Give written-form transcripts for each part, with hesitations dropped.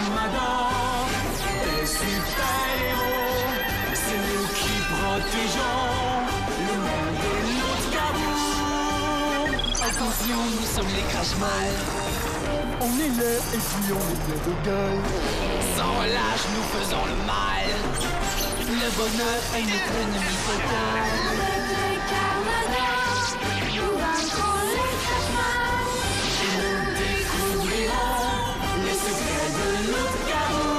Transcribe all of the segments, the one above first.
Carmador, les super-héros, c'est nous qui protégeons le monde de Loutkaboum. Attention, nous sommes les Crashmal. On est là et puis on est plein de gueule. Sans relâche, nous faisons le mal. Le bonheur est notre ennemi total. Nous vaincrons les Crashmal. Et nous découvrirons les secrets de Loutkaboum.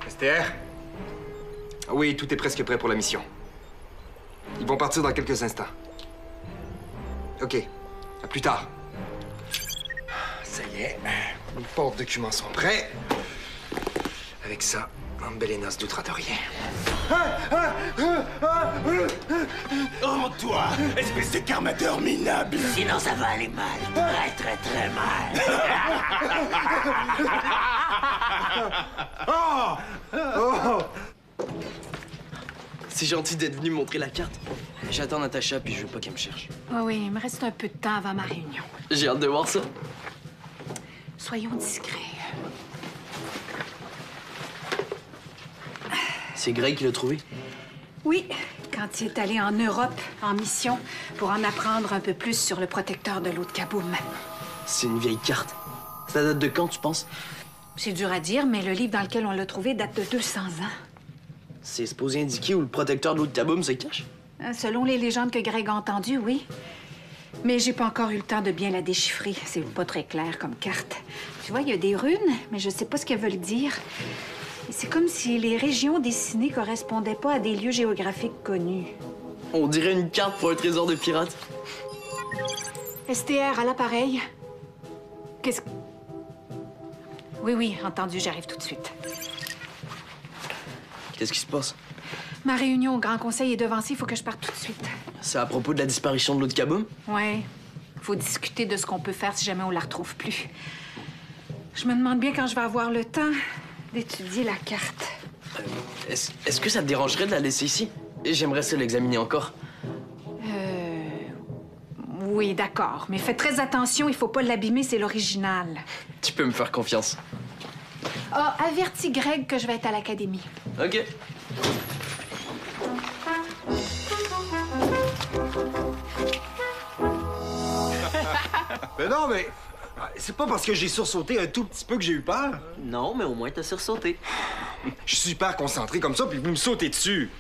STR? Oui, tout est presque prêt pour la mission. Ils vont partir dans quelques instants. OK. À plus tard. Ça y est. Les porte-documents sont prêts. Avec ça, Ambelena se doutera de rien. Oh, toi, espèce de carmadeur minable! Sinon, ça va aller mal. Très, très, très mal. C'est gentil d'être venu me montrer la carte. J'attends Natacha, puis je veux pas qu'elle me cherche. Oui, il me reste un peu de temps avant ma réunion. J'ai hâte de voir ça. Soyons discrets. C'est Greg qui l'a trouvé? Oui, quand il est allé en Europe, en mission, pour en apprendre un peu plus sur le protecteur de Loutkaboum. C'est une vieille carte. Ça date de quand, tu penses? C'est dur à dire, mais le livre dans lequel on l'a trouvé date de 200 ans. C'est supposé indiquer où le protecteur de Loutkaboum se cache? Selon les légendes que Greg a entendues, oui. Mais j'ai pas encore eu le temps de bien la déchiffrer. C'est pas très clair comme carte. Tu vois, il y a des runes, mais je sais pas ce qu'elles veulent dire. C'est comme si les régions dessinées correspondaient pas à des lieux géographiques connus. On dirait une carte pour un trésor de pirate. STR, à l'appareil. Qu'est-ce que... Oui, entendu, j'arrive tout de suite. Qu'est-ce qui se passe? Ma réunion au Grand Conseil est devancée, il faut que je parte tout de suite. C'est à propos de la disparition de Loutkaboum? Ouais. Faut discuter de ce qu'on peut faire si jamais on la retrouve plus. Je me demande bien quand je vais avoir le temps d'étudier la carte. Est-ce que ça te dérangerait de la laisser ici? J'aimerais ça l'examiner encore. Oui, d'accord. Mais fais très attention, il faut pas l'abîmer, c'est l'original. Tu peux me faire confiance. Ah, avertis Greg que je vais être à l'académie. OK. Mais non, mais... C'est pas parce que j'ai sursauté un tout petit peu que j'ai eu peur. Non, mais au moins, t'as sursauté. Je suis super concentré comme ça, puis vous me sautez dessus.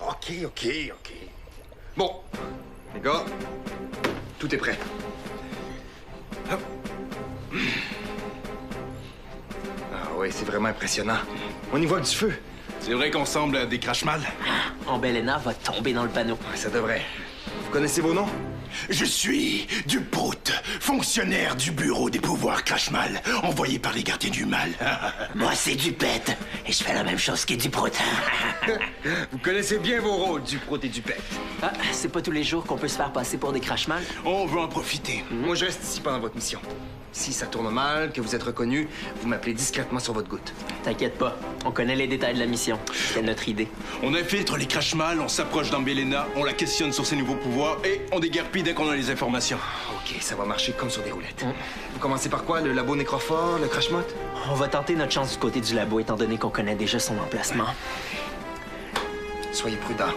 OK. Bon, les gars, tout est prêt. Hop. Ah oui, c'est vraiment impressionnant. On y voit du feu. C'est vrai qu'on ressemble à des Crashmal? Ambelena va tomber dans le panneau. Ouais, ça devrait. Vous connaissez vos noms? Je suis du Prout, fonctionnaire du bureau des pouvoirs Crashmal, envoyé par les gardiens du mal. Moi, c'est du pet. Et je fais la même chose que du prout. Vous connaissez bien vos rôles, du Prout et du Pet. Ah, c'est pas tous les jours qu'on peut se faire passer pour des Crashmal. On veut en profiter. Moi, je reste ici pendant votre mission. Si ça tourne mal, que vous êtes reconnu, vous m'appelez discrètement sur votre goutte. T'inquiète pas, on connaît les détails de la mission. C'est notre idée. On infiltre les Crashmal, on s'approche d'Ambelena, on la questionne sur ses nouveaux pouvoirs et on déguerpit dès qu'on a les informations. OK, ça va marcher comme sur des roulettes. Vous commencez par quoi? Le labo nécrophore, le Crashmot? On va tenter notre chance du côté du labo, étant donné qu'on connaît déjà son emplacement. Soyez prudents.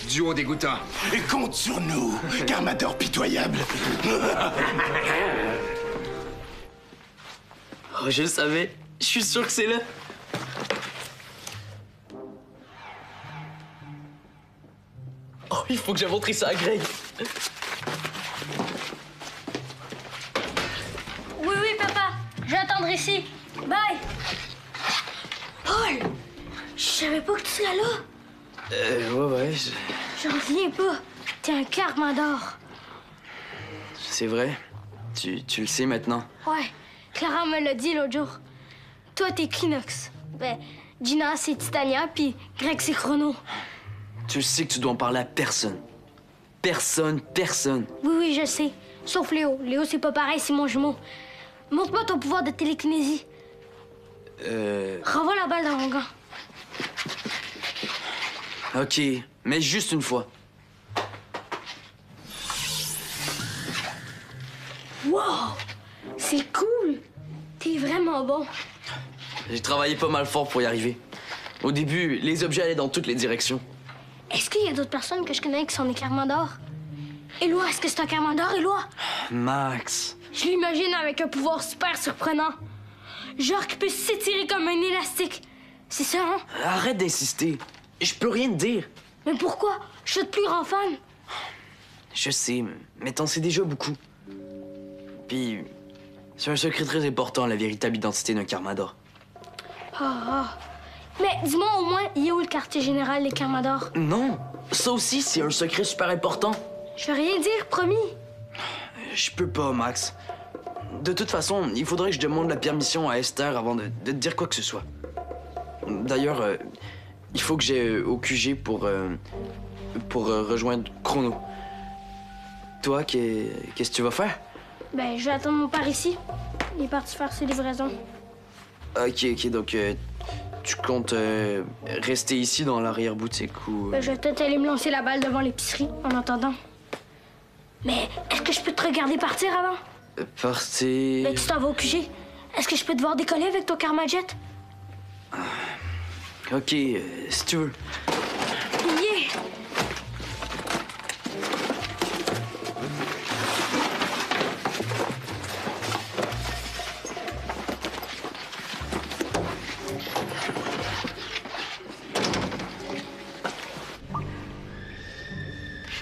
Duo dégoûtant. Et compte sur nous, Carmador pitoyable. Oh, je le savais. Je suis sûr que c'est là. Oh, il faut que j'ai montré ça à Greg. Oui, papa. Je vais attendre ici. Bye. Paul, je savais pas que tu serais là. Ouais. J'en reviens pas. T'es un Carmador. C'est vrai. Tu le sais maintenant. Ouais, Clara me l'a dit l'autre jour. Toi, t'es Kleenex. Ben, Gina, c'est Titania, puis Greg, c'est Chrono. Tu sais que tu dois en parler à personne. Personne. Oui, je sais. Sauf Léo. Léo, c'est pas pareil, c'est mon jumeau. Montre-moi ton pouvoir de télékinésie. Renvoie la balle dans mon gant. OK, mais juste une fois. Wow! C'est cool! T'es vraiment bon. J'ai travaillé pas mal fort pour y arriver. Au début, les objets allaient dans toutes les directions. Est-ce qu'il y a d'autres personnes que je connais qui sont des Carmador? Éloi, est-ce que c'est un Carmador, Éloi? Max. Je l'imagine avec un pouvoir super surprenant. Genre qui peut s'étirer comme un élastique. C'est ça, hein? Arrête d'insister. Je peux rien te dire. Mais pourquoi? Je suis le plus grand fan. Je sais, mais t'en sais déjà beaucoup. Puis, c'est un secret très important, la véritable identité d'un Carmador. Mais dis-moi au moins, il est où le quartier général des Carmador? Non, ça aussi, c'est un secret super important. Je vais rien dire, promis. Je peux pas, Max. De toute façon, il faudrait que je demande la permission à Esther avant de te dire quoi que ce soit. D'ailleurs, il faut que j'aille au QG pour rejoindre Chrono. Toi, qu'est-ce que tu vas faire? Ben, je vais attendre mon père ici. Il est parti faire ses livraisons. Ok, donc tu comptes rester ici dans l'arrière-boutique ou... Ben, je vais peut-être aller me lancer la balle devant l'épicerie en attendant. Mais est-ce que je peux te regarder partir avant? Partir... Ben, tu t'en vas au QG. Est-ce que je peux te voir décoller avec ton Karmajet? Ok, si tu veux. Yeah!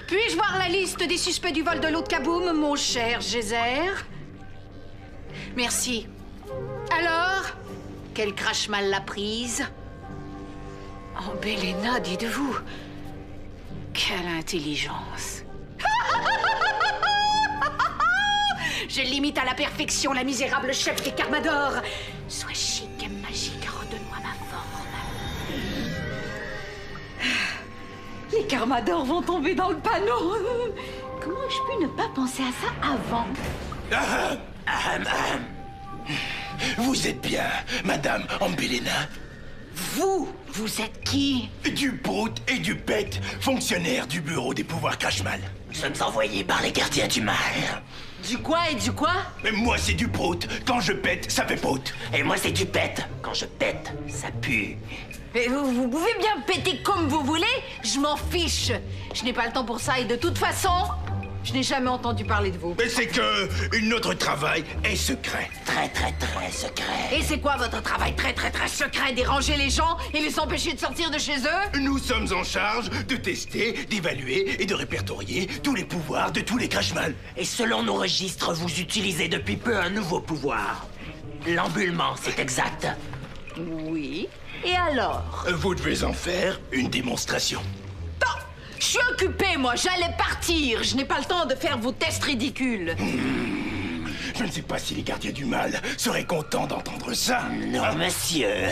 Puis-je voir la liste des suspects du vol de l'eau de Kaboom, mon cher Geyser? Merci. Alors, quel crache-mal l'a prise? Oh, Belena, dites-vous. Quelle intelligence. Je limite à la perfection la misérable chef des Carmador. Sois chic et magique, redonne-moi ma forme. Les Carmador vont tomber dans le panneau. Comment ai-je pu ne pas penser à ça avant? Vous êtes bien, Madame Ambelena? Vous êtes qui? Du Brute et du Pet, fonctionnaires du bureau des pouvoirs Crashmal. Nous sommes envoyés par les gardiens du mal. Du quoi et du quoi? Mais moi, c'est du Brute. Quand je pète, ça fait pote. Et moi, c'est du pète. Quand je pète, ça pue. Mais vous pouvez bien péter comme vous voulez, je m'en fiche. Je n'ai pas le temps pour ça et de toute façon, je n'ai jamais entendu parler de vous. Mais c'est que notre travail est secret. Très, très, très secret. Et c'est quoi votre travail très, très, très secret? Déranger les gens et les empêcher de sortir de chez eux? Nous sommes en charge de tester, d'évaluer et de répertorier tous les pouvoirs de tous les Crashmal. Et selon nos registres, vous utilisez depuis peu un nouveau pouvoir. L'embulement, c'est exact. Oui. Et alors? Vous devez en faire une démonstration. Non! Je suis occupée, moi. J'allais partir. Je n'ai pas le temps de faire vos tests ridicules. Je ne sais pas si les gardiens du mal seraient contents d'entendre ça. Non, monsieur.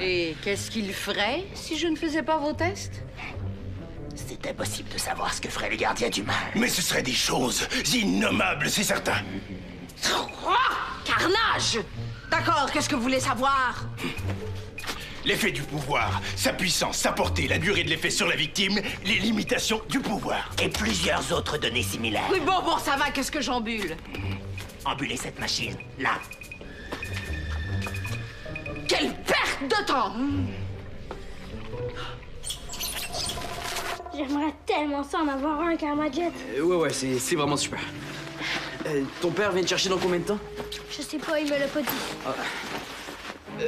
Et qu'est-ce qu'ils feraient si je ne faisais pas vos tests? C'est impossible de savoir ce que feraient les gardiens du mal. Mais ce seraient des choses innommables, c'est certain. Oh, carnage! D'accord, qu'est-ce que vous voulez savoir? L'effet du pouvoir, sa puissance, sa portée, la durée de l'effet sur la victime, les limitations du pouvoir. Et plusieurs autres données similaires. Oui, bon, ça va, qu'est-ce que j'ambule? Embuler cette machine, là. Quelle perte de temps! J'aimerais tellement ça en avoir un Karmajet. Ouais, c'est vraiment super. Ton père vient te chercher dans combien de temps? Je sais pas, il me l'a pas dit.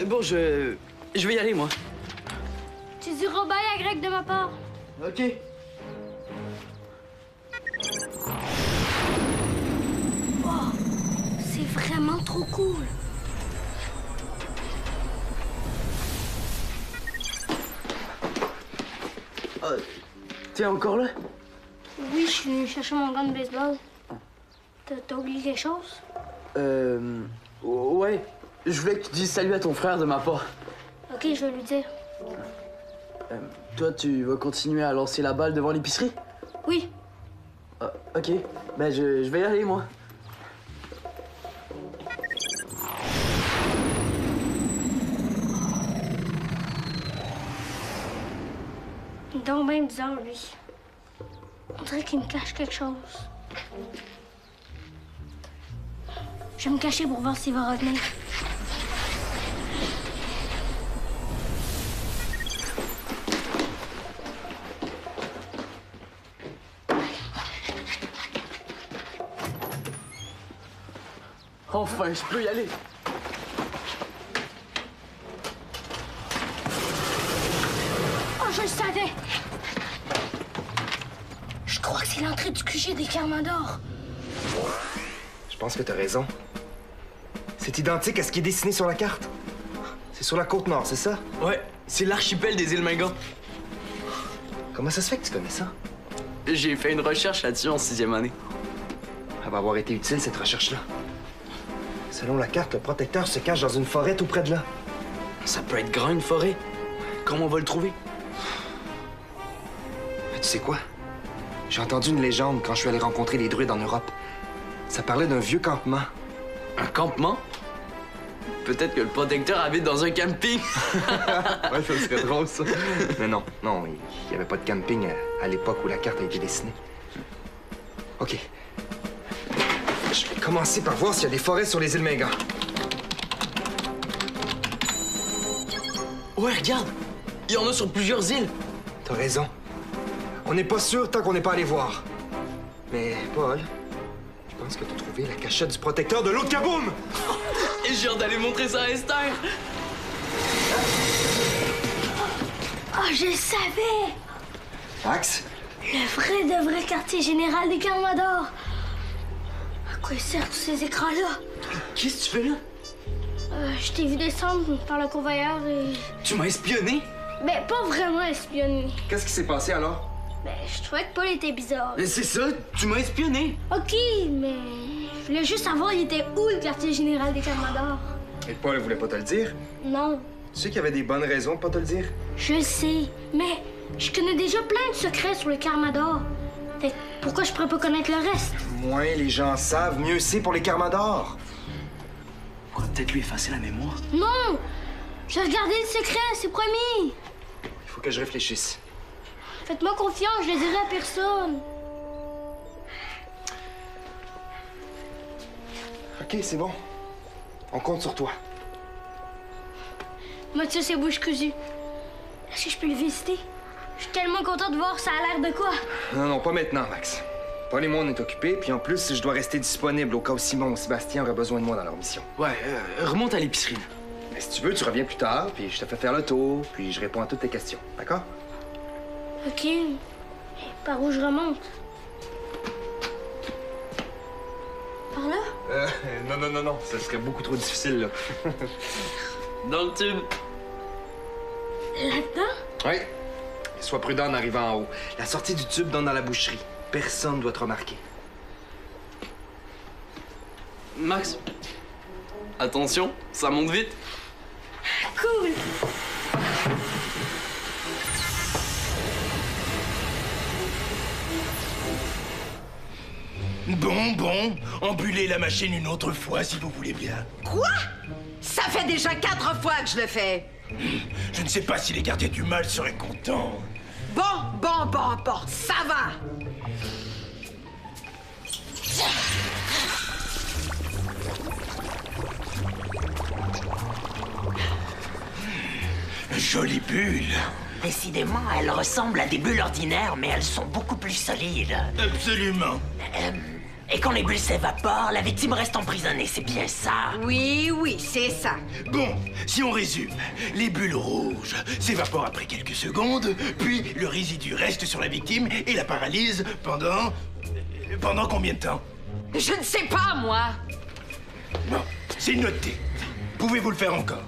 Bon, je vais y aller, moi. Tu diras bye à Greg de ma part. OK. Wow, c'est vraiment trop cool. T'es encore là? Oui, je suis venu chercher mon gant de baseball. T'as oublié quelque chose? Ouais. Je voulais que tu dises salut à ton frère de ma part. Ok, je vais lui dire. Toi, tu vas continuer à lancer la balle devant l'épicerie? Oui. OK. Ben, je vais y aller, moi. est donc bien bizarre, lui. On dirait qu'il me cache quelque chose. Je vais me cacher pour voir s'il va revenir. Enfin, je peux y aller. Oh, je le savais! Je crois que c'est l'entrée du QG des Carmador. Je pense que t'as raison. C'est identique à ce qui est dessiné sur la carte. C'est sur la côte nord, c'est ça? Ouais, c'est l'archipel des îles Mingan. Comment ça se fait que tu connais ça? J'ai fait une recherche là-dessus en 6e année. Elle va avoir été utile, cette recherche-là. Selon la carte, le protecteur se cache dans une forêt tout près de là. Ça peut être grand, une forêt. Comment on va le trouver? Tu sais quoi? J'ai entendu une légende quand je suis allé rencontrer les druides en Europe. Ça parlait d'un vieux campement. Un campement? Peut-être que le protecteur habite dans un camping. Ouais, ça serait drôle, ça. Mais non, il n'y avait pas de camping à l'époque où la carte a été dessinée. OK. Je vais commencer par voir s'il y a des forêts sur les îles Mingan. Ouais, regarde! Il y en a sur plusieurs îles. T'as raison. On n'est pas sûr tant qu'on n'est pas allé voir. Mais, Paul, je pense que t'as trouvé la cachette du protecteur de l'autre Kaboom! Et j'ai hâte d'aller montrer ça à Esther. Oh, je le savais! Max? Le vrai quartier général des Carmador. À quoi servent tous ces écrans-là? Qu'est-ce que tu fais là? Je t'ai vu descendre par le convoyeur et... Tu m'as espionné? Ben, pas vraiment espionné. Qu'est-ce qui s'est passé alors? Ben, je trouvais que Paul était bizarre. Mais c'est ça, tu m'as espionné. OK, mais... Je voulais juste savoir, il était où le quartier général des Carmador? Et Paul voulait pas te le dire? Non, Tu sais qu'il y avait des bonnes raisons de pas te le dire? je le sais, mais je connais déjà plein de secrets sur le Carmador. Fait que pourquoi je pourrais pas connaître le reste? Moins les gens savent, mieux c'est pour les Carmador. On va peut-être lui effacer la mémoire. Non! Je vais regarder le secret, c'est promis! Il faut que je réfléchisse. Faites-moi confiance, je le dirai à personne. OK, c'est bon. On compte sur toi. Mathieu, c'est bouche cousue. Est-ce que je peux le visiter? Je suis tellement contente de voir ça a l'air de quoi. Non, pas maintenant, Max. Paul et moi, on est occupés, puis en plus, je dois rester disponible au cas où Simon ou Sébastien auraient besoin de moi dans leur mission. Ouais, remonte à l'épicerie. Mais si tu veux, tu reviens plus tard, puis je te fais faire le tour, puis je réponds à toutes tes questions, d'accord? OK. Par où je remonte? Par là? Non, ça serait beaucoup trop difficile, là. Dans le tube. Là-dedans? Oui. Sois prudent en arrivant en haut. La sortie du tube donne dans la boucherie. Personne doit te remarquer. Max, attention, ça monte vite. Cool! Bon, embulez la machine une autre fois si vous voulez bien. Quoi? Ça fait déjà 4 fois que je le fais. Je ne sais pas si les gardiens du mal seraient contents. Bon, ça va. Jolie bulle. Décidément, elles ressemblent à des bulles ordinaires, mais elles sont beaucoup plus solides. Absolument. Et quand les bulles s'évaporent, la victime reste emprisonnée, c'est bien ça? Oui, c'est ça. Bon, si on résume, les bulles rouges s'évaporent après quelques secondes, puis le résidu reste sur la victime et la paralyse pendant... Pendant combien de temps? Je ne sais pas, moi. Bon, c'est noté. Pouvez-vous le faire encore?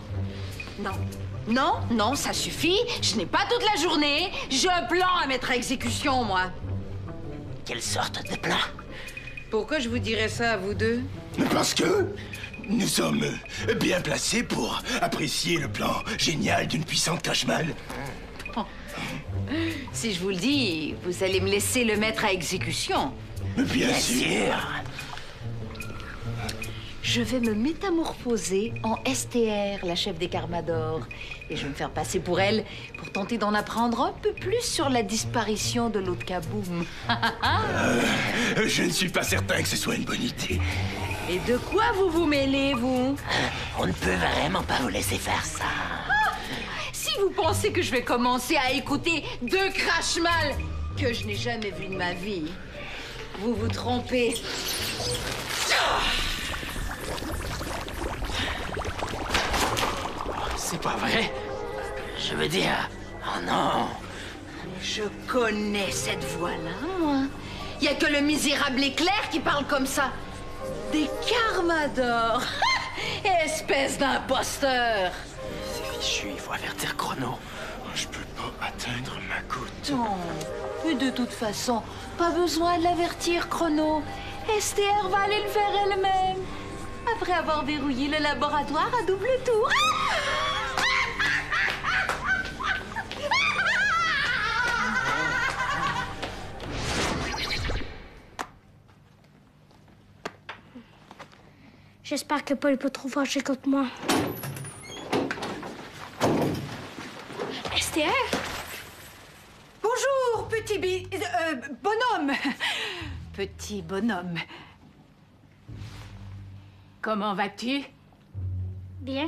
Non, ça suffit. Je n'ai pas toute la journée. J'ai un plan à mettre à exécution, moi. Quelle sorte de plan? Pourquoi je vous dirais ça à vous deux? Parce que nous sommes bien placés pour apprécier le plan génial d'une puissante Crashmal. Si je vous le dis, vous allez me laisser le mettre à exécution. Bien sûr. je vais me métamorphoser en STR, la chef des Carmador. Et je vais me faire passer pour elle pour tenter d'en apprendre un peu plus sur la disparition de l'eau de Kaboom. Je ne suis pas certain que ce soit une bonne idée. Et de quoi vous vous mêlez, vous? On ne peut vraiment pas vous laisser faire ça. Si vous pensez que je vais commencer à écouter deux crash-mal que je n'ai jamais vus de ma vie, vous vous trompez. C'est pas vrai. Je veux dire... Oh non. Je connais cette voix-là, moi. Il y a que le misérable éclair qui parle comme ça. Des Carmador. Espèce d'imposteur. C'est fichu, il faut avertir Chrono. Je peux pas atteindre ma goutte. Non. Et de toute façon, pas besoin de l'avertir, Chrono. STR va aller le faire elle-même. Après avoir verrouillé le laboratoire à double tour. J'espère que Paul n'est pas trop fâché contre moi. STR? Bonjour, petit bonhomme. Petit bonhomme. Comment vas-tu? Bien.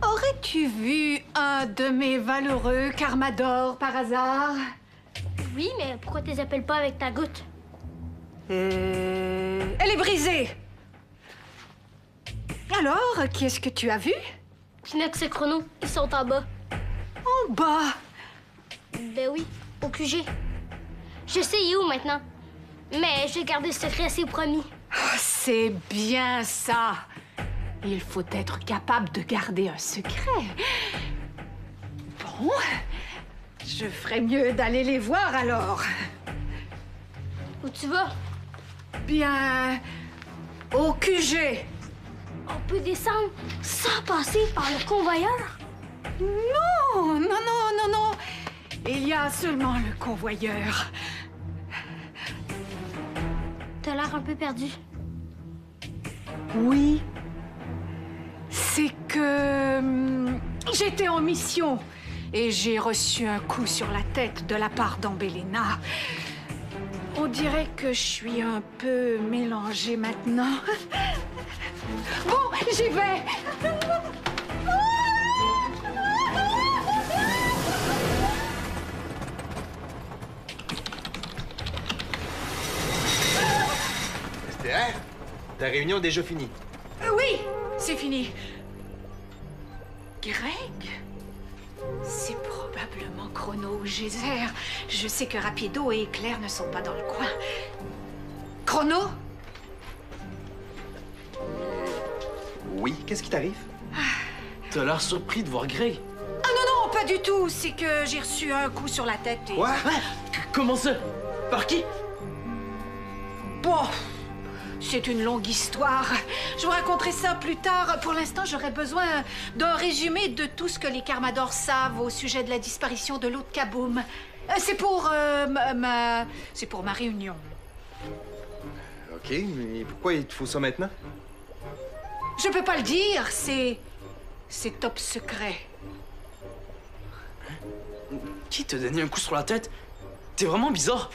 Aurais-tu vu un de mes valeureux Carmador par hasard? Oui, mais pourquoi tu les appelles pas avec ta goutte? Elle est brisée. Alors, qu'est-ce que tu as vu? Pinox et Chrono, ils sont en bas. En bas? Ben oui, au QG. Je sais il est où maintenant. Mais j'ai gardé ce secret, c'est promis. Oh, c'est bien ça. Il faut être capable de garder un secret. Bon, je ferais mieux d'aller les voir alors. Où tu vas? Bien, au QG. On peut descendre sans passer par le convoyeur? Non, non, non, non, non. Il y a seulement le convoyeur. T'as l'air un peu perdu. Oui. C'est que j'étais en mission et j'ai reçu un coup sur la tête de la part d'Ambelena. On dirait que je suis un peu mélangée maintenant. Bon, j'y vais. STR, ta réunion est déjà finie. Oui, c'est fini. Greg? C'est probablement Chrono ou Geyser. Je sais que Rapido et Éclair ne sont pas dans le coin. Chrono? Oui, qu'est-ce qui t'arrive? T'as l'air surpris de voir Greg. Ah non, non, pas du tout. C'est que j'ai reçu un coup sur la tête et... Quoi? Comment ça? Par qui? Bon, c'est une longue histoire. Je vous raconterai ça plus tard. Pour l'instant, j'aurais besoin d'un résumé de tout ce que les Carmador savent au sujet de la disparition de l'eau de Kaboom. C'est pour c'est pour ma réunion. Ok, mais pourquoi il te faut ça maintenant? Je peux pas le dire, c'est top secret. Qui t'a donné un coup sur la tête? T'es vraiment bizarre.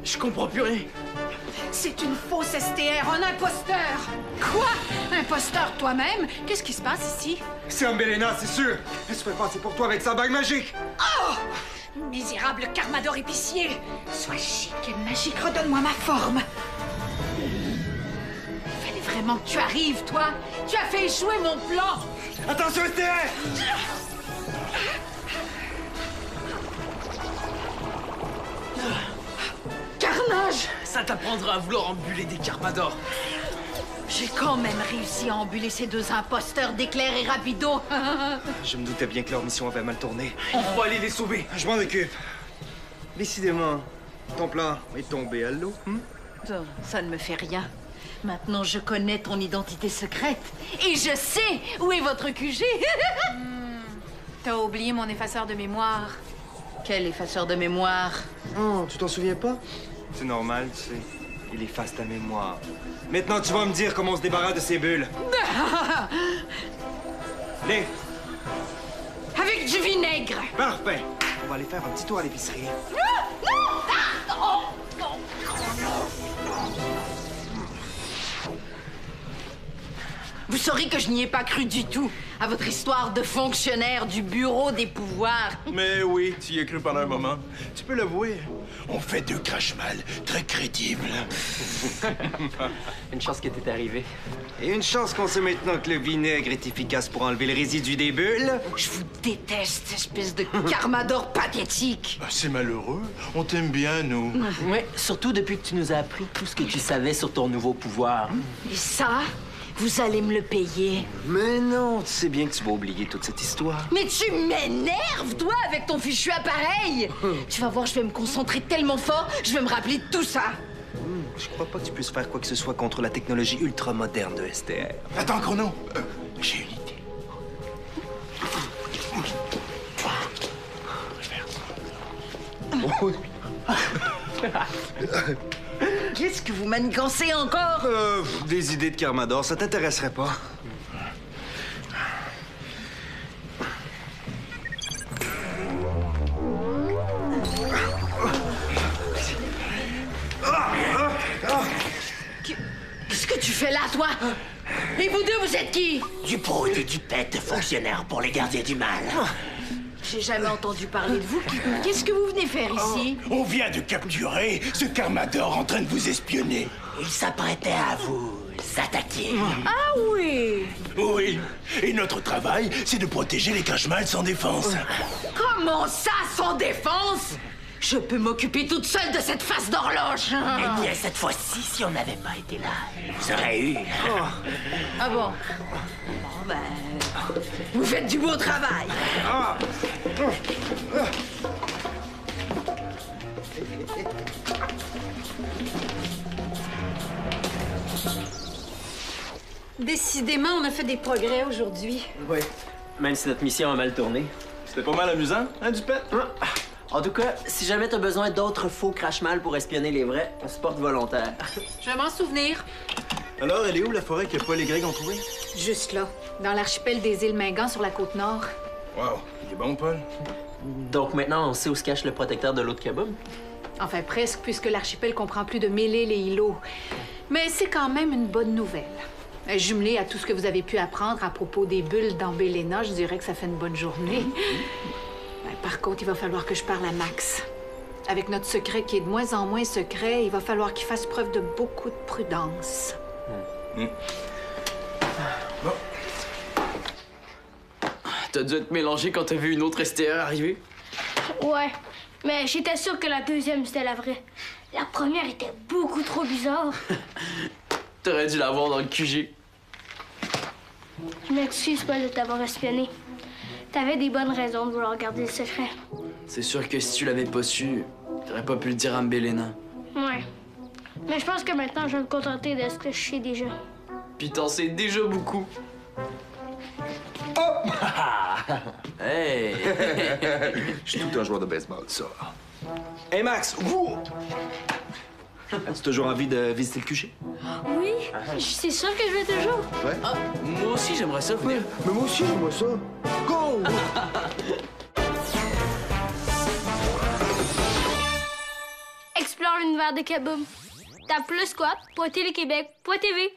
Je comprends plus rien. C'est une fausse STR, un imposteur. Quoi? Imposteur toi-même? Qu'est-ce qui se passe ici? C'est Ambelena, c'est sûr! Elle se fait passer pour toi avec sa bague magique! Oh! Misérable Carmador épicier! Sois chic et magique, redonne-moi ma forme! Il fallait vraiment que tu arrives, toi! Tu as fait échouer mon plan! Attention, STR! Carnage! Ça t'apprendra à vouloir embuler des Carmador. J'ai quand même réussi à embuler ces deux imposteurs d'Éclair et Rapido. Je me doutais bien que leur mission avait mal tourné. On va aller les sauver. Je m'en occupe. Décidément, ton plan est tombé à l'eau. Ça ne me fait rien. Maintenant, je connais ton identité secrète. Et je sais où est votre QG. T'as oublié mon effaceur de mémoire. Quel effaceur de mémoire? Oh, tu t'en souviens pas? C'est normal, tu sais. Il efface ta mémoire. Maintenant, tu vas me dire comment on se débarrasse de ces bulles. Allez! Avec du vinaigre! Parfait! On va aller faire un petit tour à l'épicerie. Vous saurez que je n'y ai pas cru du tout à votre histoire de fonctionnaire du bureau des pouvoirs. Mais oui, tu y as cru pendant un moment. Tu peux l'avouer. On fait deux crash-mal très crédibles. Une chance que t'es arrivé. Et une chance qu'on sait maintenant que le vinaigre est efficace pour enlever le résidu des bulles. Je vous déteste, espèce de carmador pathétique. Ah, c'est malheureux. On t'aime bien, nous. Ouais, surtout depuis que tu nous as appris tout ce que tu savais sur ton nouveau pouvoir. Et ça, vous allez me le payer. Mais non, tu sais bien que tu vas oublier toute cette histoire. Mais tu m'énerves, toi, avec ton fichu appareil. Tu vas voir, je vais me concentrer tellement fort, je vais me rappeler de tout ça. Je crois pas que tu puisses faire quoi que ce soit contre la technologie ultra-moderne de STR. Attends, Chrono. J'ai une idée. Qu'est-ce que vous manigancez encore? Des idées de Carmador, ça t'intéresserait pas? Qu'est-ce que tu fais là, toi? Et vous deux, vous êtes qui? Du pro et du pet, fonctionnaire pour les gardiens du mal. J'ai jamais entendu parler de vous. Qu'est-ce que vous venez faire ici? On vient de capturer ce Carmador en train de vous espionner. Il s'apprêtait à vous attaquer. Ah oui! Oui. Et notre travail, c'est de protéger les crash-mal sans défense. Comment ça, sans défense? Je peux m'occuper toute seule de cette face d'horloge. Eh bien, cette fois-ci, si on n'avait pas été là, vous aurez eu. Ah bon? Bon, ben... Vous faites du beau travail. Décidément, on a fait des progrès aujourd'hui. Ouais. Même si notre mission a mal tourné. C'était pas mal amusant, hein, du pet? En tout cas, si jamais t'as besoin d'autres faux crash-mal pour espionner les vrais, on se porte volontaire. Je vais m'en souvenir. Alors, elle est où la forêt que Paul et Greg ont trouvée? Juste là, dans l'archipel des îles Mingan sur la côte nord. Wow, il est bon, Paul. Donc maintenant, on sait où se cache le protecteur de l'eau de Kaboom? Enfin, presque, puisque l'archipel comprend plus de 1000 îles et îlots. Mais c'est quand même une bonne nouvelle. Jumelé à tout ce que vous avez pu apprendre à propos des bulles d'Ambelena, je dirais que ça fait une bonne journée. Par contre, il va falloir que je parle à Max. Avec notre secret qui est de moins en moins secret, il va falloir qu'il fasse preuve de beaucoup de prudence. Bon. T'as dû être mélangé quand t'as vu une autre STR arriver? Ouais, mais j'étais sûre que la deuxième, c'était la vraie. La première était beaucoup trop bizarre. T'aurais dû la voir dans le QG. Je m'excuse pas de t'avoir espionné. T'avais des bonnes raisons de vouloir garder le secret. C'est sûr que si tu l'avais pas su, t'aurais pas pu le dire à Mbelena. Ouais. Mais je pense que maintenant, je vais me contenter de ce que je sais déjà. Puis t'en sais déjà beaucoup. Hey! Je suis tout un joueur de baseball, ça. Hey Max! Ouh! As-tu toujours envie de visiter le QG? Oui, c'est sûr que je vais toujours. Ouais. Ah, moi aussi, j'aimerais ça venir. Mais moi aussi, j'aimerais ça. Go! Explore l'univers de Kaboom. Tape le squat.téléquébec.tv.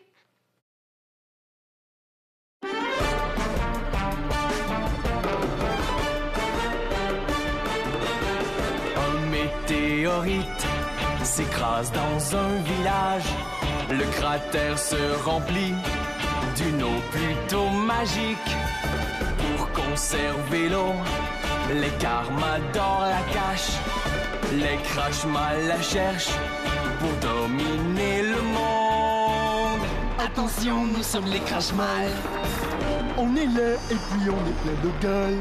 Un météorite s'écrase dans un village. Le cratère se remplit d'une eau plutôt magique. Pour conserver l'eau, les Carmador la cachent. Les crash-mal la cherchent pour dominer le monde. Attention, nous sommes les crash-mal. On est là et puis on est plein de gueule.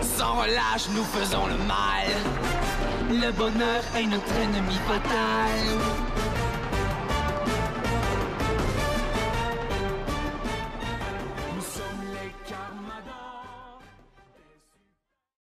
Sans relâche, nous faisons le mal. Le bonheur est notre ennemi fatal.